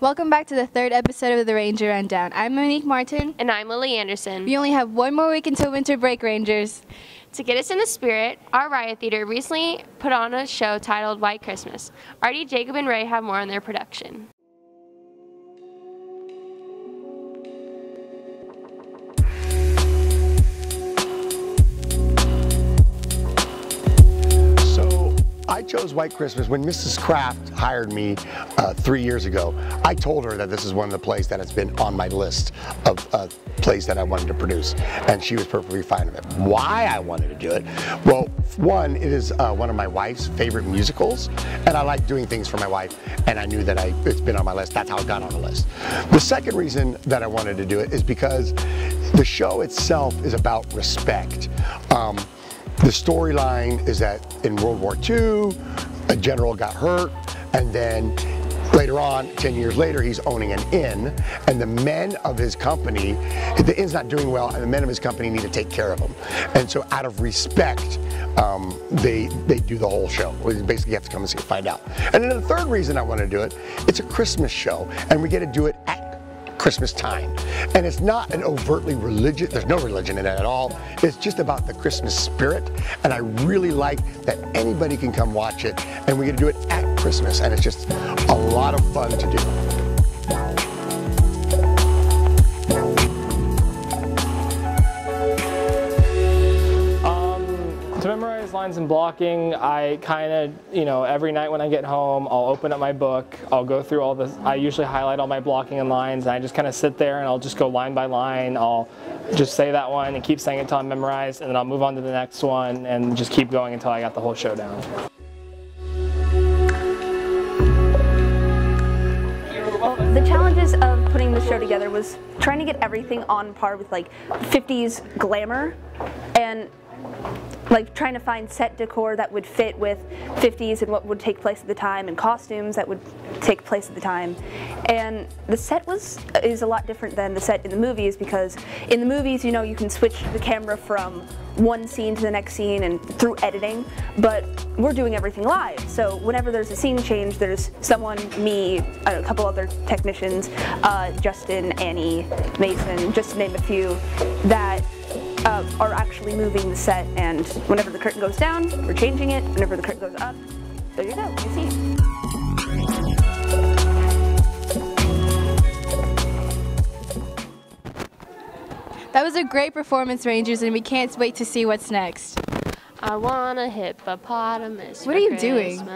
Welcome back to the third episode of the Ranger Rundown. I'm Monique Martin. And I'm Lily Anderson. We only have one more week until winter break, Rangers. To get us in the spirit, our Riot Theater recently put on a show titled White Christmas. Artie, Jacob, and Ray have more on their production. I chose White Christmas when Mrs. Kraft hired me 3 years ago. I told her that this is one of the plays that has been on my list of plays that I wanted to produce, and she was perfectly fine with it. Why I wanted to do it? Well, one, it is one of my wife's favorite musicals, and I like doing things for my wife, and I knew that it's been on my list. That's how it got on the list. The second reason that I wanted to do it is because the show itself is about respect. The storyline is that in World War II, a general got hurt, and then later on, 10 years later, he's owning an inn, and the men of his company, the inn's not doing well, and the men of his company need to take care of him. And so out of respect, they do the whole show. Basically, you have to come and see it, find out. And then the third reason I want to do it, it's a Christmas show, and we get to do it at Christmas time. And it's not an overtly religious, there's no religion in it at all. It's just about the Christmas spirit. And I really like that anybody can come watch it, and we get to do it at Christmas. And it's just a lot of fun to do. To memorize lines and blocking, I kind of, every night when I get home, I'll open up my book, I'll go through all this, I usually highlight all my blocking and lines, and I just kind of sit there and I'll just go line by line. I'll just say that one and keep saying it until I'm memorized, and then I'll move on to the next one and just keep going until I got the whole show down. Well, the challenges of putting the show together was trying to get everything on par with like 50s glamour, and like trying to find set decor that would fit with 50s and what would take place at the time, and costumes that would take place at the time. And the set is a lot different than the set in the movies, because in the movies, you can switch the camera from one scene to the next scene and through editing, but we're doing everything live. So whenever there's a scene change, there's someone, me, a couple other technicians, Justin, Annie, Mason, just to name a few, that are actually moving the set, and whenever the curtain goes down, we're changing it. Whenever the curtain goes up, there you go, you see. That was a great performance, Rangers, and we can't wait to see what's next. I want a hippopotamus. What are you doing?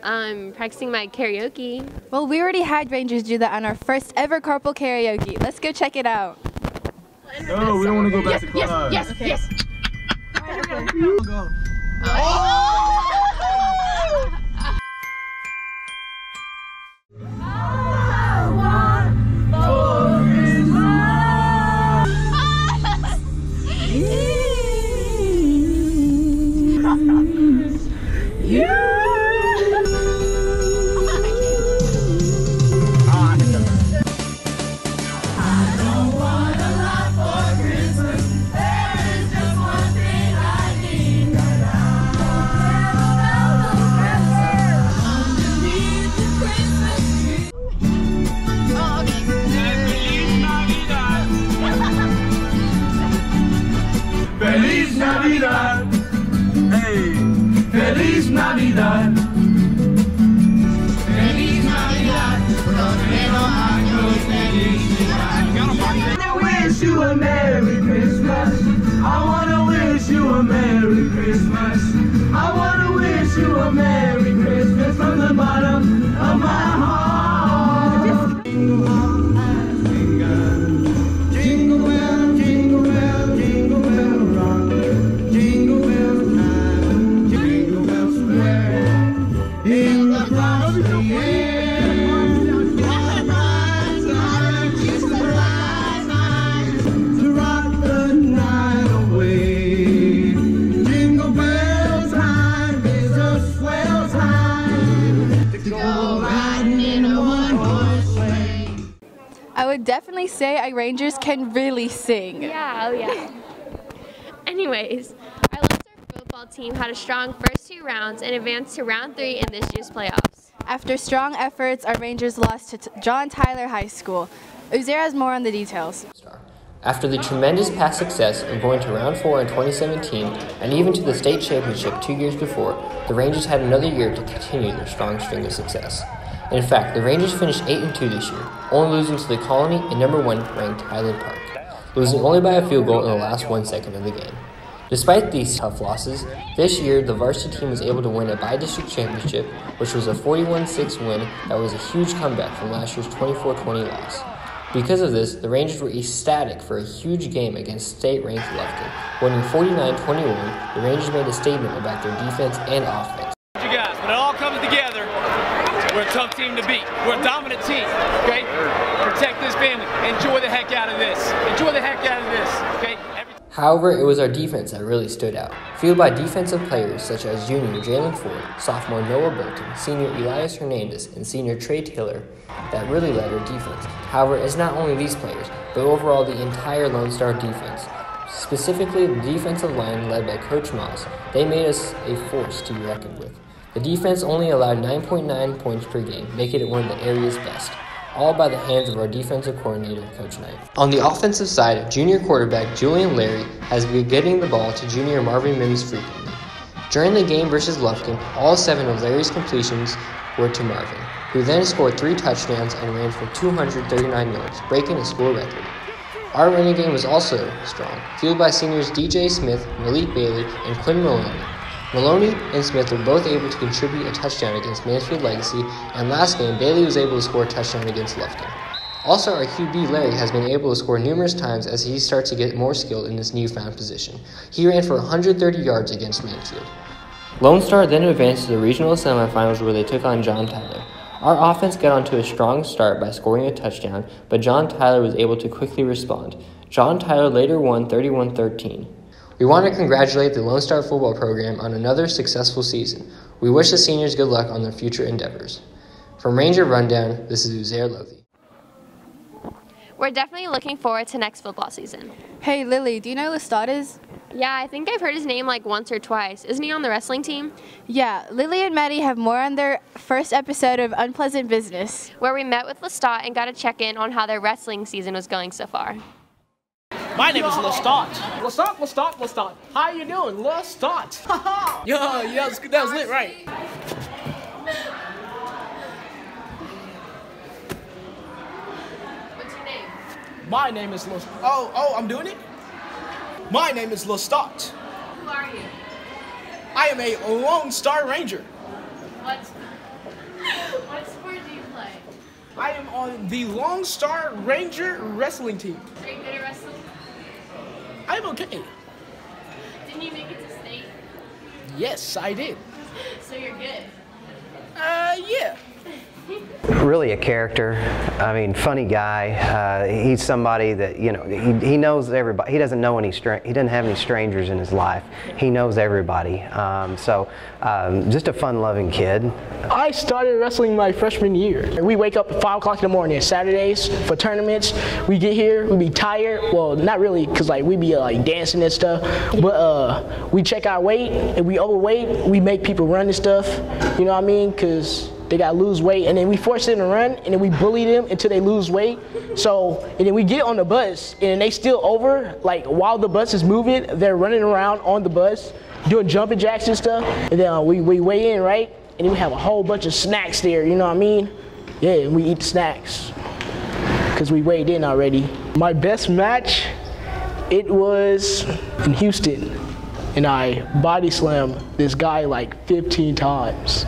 I'm practicing my karaoke. Well, we already had Rangers do that on our first ever Carpool karaoke. Let's go check it out. No, we don't want to go back to class. Yes. All right, here we go. Feliz Navidad, hey, Feliz Navidad, Feliz Navidad, próspero año, felicidad. I wanna wish you a Merry Christmas. I wanna wish you a Merry Christmas. I wanna wish you a Merry Christmas from the bottom of my heart. I would definitely say our Rangers can really sing. Yeah, oh yeah. Anyways, our Leinster football team had a strong first 2 rounds and advanced to round 3 in this year's playoffs. After strong efforts, our Rangers lost to John Tyler High School. Uzair has more on the details. After the tremendous past success of going to round 4 in 2017 and even to the state championship 2 years before, the Rangers had another year to continue their strong string of success. In fact, the Rangers finished 8-2 this year, only losing to the Colony and number 1 ranked Highland Park, losing only by a field goal in the last 1 second of the game. Despite these tough losses, this year the varsity team was able to win a bi-district championship, which was a 41-6 win that was a huge comeback from last year's 24-20 loss. Because of this, the Rangers were ecstatic for a huge game against state-ranked Lufkin. Winning 49-21, the Rangers made a statement about their defense and offense. You guys, when it all comes together, we're a tough team to beat. We're a dominant team, okay? Protect this family. Enjoy the heck out of this. Enjoy the heck out of this, okay? However, it was our defense that really stood out, fueled by defensive players such as junior Jalen Ford, sophomore Noah Bolton, senior Elias Hernandez, and senior Trey Taylor that really led our defense. However, it's not only these players, but overall the entire Lone Star defense. Specifically, the defensive line led by Coach Moss. They made us a force to be reckoned with. The defense only allowed 9.9 points per game, making it one of the area's best, all by the hands of our defensive coordinator, Coach Knight. On the offensive side, junior quarterback Julian Larry has been getting the ball to junior Marvin Mims frequently. During the game versus Lufkin, all 7 of Larry's completions were to Marvin, who then scored 3 touchdowns and ran for 239 yards, breaking a school record. Our running game was also strong, fueled by seniors DJ Smith, Malik Bailey, and Quinn Maloney. Maloney and Smith were both able to contribute a touchdown against Mansfield Legacy, and last game, Bailey was able to score a touchdown against Lufkin. Also, our QB Larry has been able to score numerous times as he starts to get more skilled in this newfound position. He ran for 130 yards against Mansfield. Lone Star then advanced to the regional semifinals where they took on John Tyler. Our offense got onto a strong start by scoring a touchdown, but John Tyler was able to quickly respond. John Tyler later won 31-13. We want to congratulate the Lone Star football program on another successful season. We wish the seniors good luck on their future endeavors. From Ranger Rundown, this is Uzair Lohdi. We're definitely looking forward to next football season. Hey Lily, do you know who Lestat is? Yeah, I think I've heard his name like once or twice. Isn't he on the wrestling team? Yeah, Lily and Maddie have more on their first episode of Unpleasant Business, where we met with Lestat and got a check-in on how their wrestling season was going so far. My name is Lestat. Lestat. How you doing, Lestat? Yo, that was lit, right? What's your name? My name is Lestat. Oh, I'm doing it? My name is Lestat. Who are you? I am a Lone Star Ranger. What sport do you play? I am on the Lone Star Ranger wrestling team. Are you good at wrestling? I'm okay. Didn't you make it to state? Yes, I did. So you're good? Yeah. Really a character. I mean, funny guy. He's somebody that, you know, he knows everybody. He doesn't know he doesn't have any strangers in his life. He knows everybody. Just a fun-loving kid. I started wrestling my freshman year. We wake up at 5 o'clock in the morning Saturdays for tournaments. We get here, we be tired. Well, not really, because like we be like dancing and stuff. But we check our weight. If we overweight, we make people run and stuff. You know what I mean? Because they gotta lose weight, and then we force them to run, and then we bully them until they lose weight. So, and then we get on the bus, and they still over, like while the bus is moving, they're running around on the bus, doing jumping jacks and stuff. And then we weigh in, right? And then we have a whole bunch of snacks there, you know what I mean? Yeah, and we eat the snacks, because we weighed in already. My best match, it was in Houston, and I body slammed this guy like 15 times.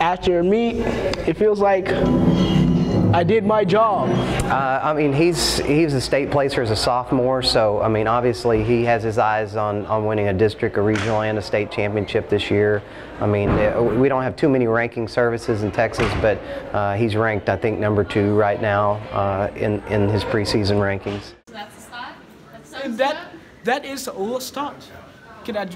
After a meet, it feels like I did my job. I mean, he's a state placer as a sophomore, so I mean, obviously he has his eyes on winning a district, a regional, and a state championship this year. I mean, we don't have too many ranking services in Texas, but he's ranked, I think, number 2 right now in his preseason rankings. So that's a start? And that is a start. Can I?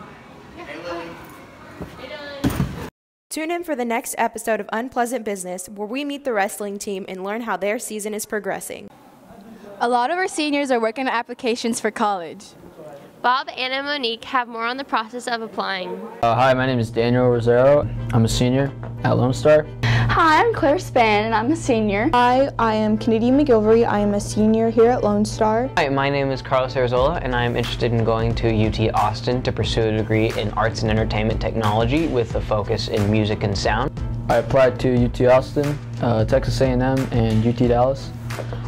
Tune in for the next episode of Unpleasant Business, where we meet the wrestling team and learn how their season is progressing. A lot of our seniors are working on applications for college. Bob, Anna, and Monique have more on the process of applying. Hi, my name is Daniel Rosero. I'm a senior at Lone Star. Hi, I'm Claire Spann, and I'm a senior. Hi, I am Kennedy McGilvery. I am a senior here at Lone Star. Hi, my name is Carlos Arzola, and I am interested in going to UT Austin to pursue a degree in Arts and Entertainment Technology with a focus in music and sound. I applied to UT Austin, Texas A&M, and UT Dallas.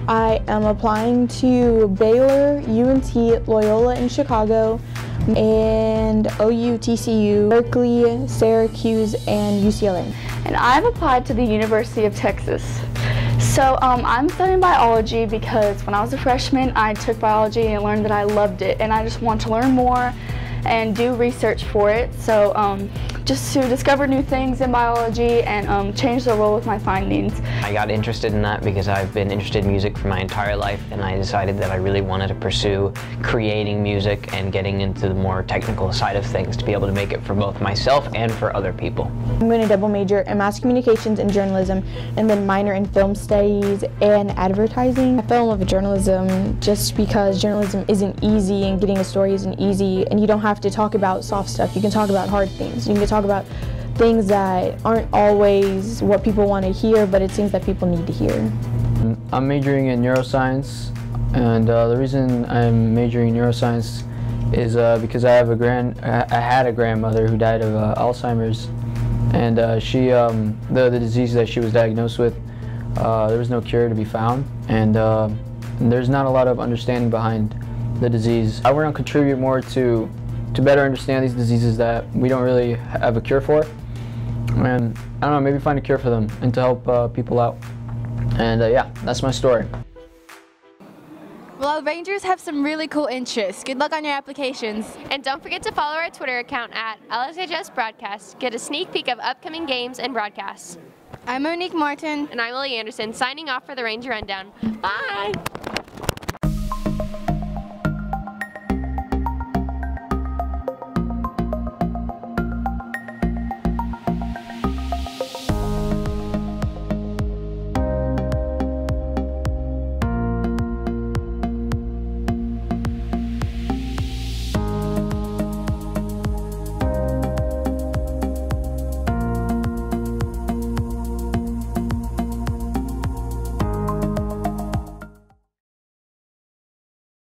I am applying to Baylor, UNT, Loyola in Chicago, and OU, TCU, Berkeley, Syracuse, and UCLA. And I've applied to the University of Texas. So I'm studying biology because when I was a freshman, I took biology and learned that I loved it, and I just want to learn more and do research for it. So just to discover new things in biology and change the world with my findings. I got interested in that because I've been interested in music for my entire life, and I decided that I really wanted to pursue creating music and getting into the more technical side of things to be able to make it for both myself and for other people. I'm going to double major in mass communications and journalism, and then minor in film studies and advertising. I fell in love with journalism just because journalism isn't easy and getting a story isn't easy, and you don't have to talk about soft stuff. You can talk about hard things. You can talk about things that aren't always what people want to hear, but it's things that people need to hear. I'm majoring in neuroscience, and the reason I'm majoring in neuroscience is because I had a grandmother who died of Alzheimer's, and she the disease that she was diagnosed with, there was no cure to be found, and there's not a lot of understanding behind the disease. I want to contribute more to better understand these diseases that we don't really have a cure for, and I don't know, maybe find a cure for them and to help people out. And yeah, that's my story. Well, Rangers have some really cool interests. Good luck on your applications. And don't forget to follow our Twitter account at LSHS Broadcast. Get a sneak peek of upcoming games and broadcasts. I'm Monique Martin. And I'm Lily Anderson, signing off for the Ranger Rundown. Bye!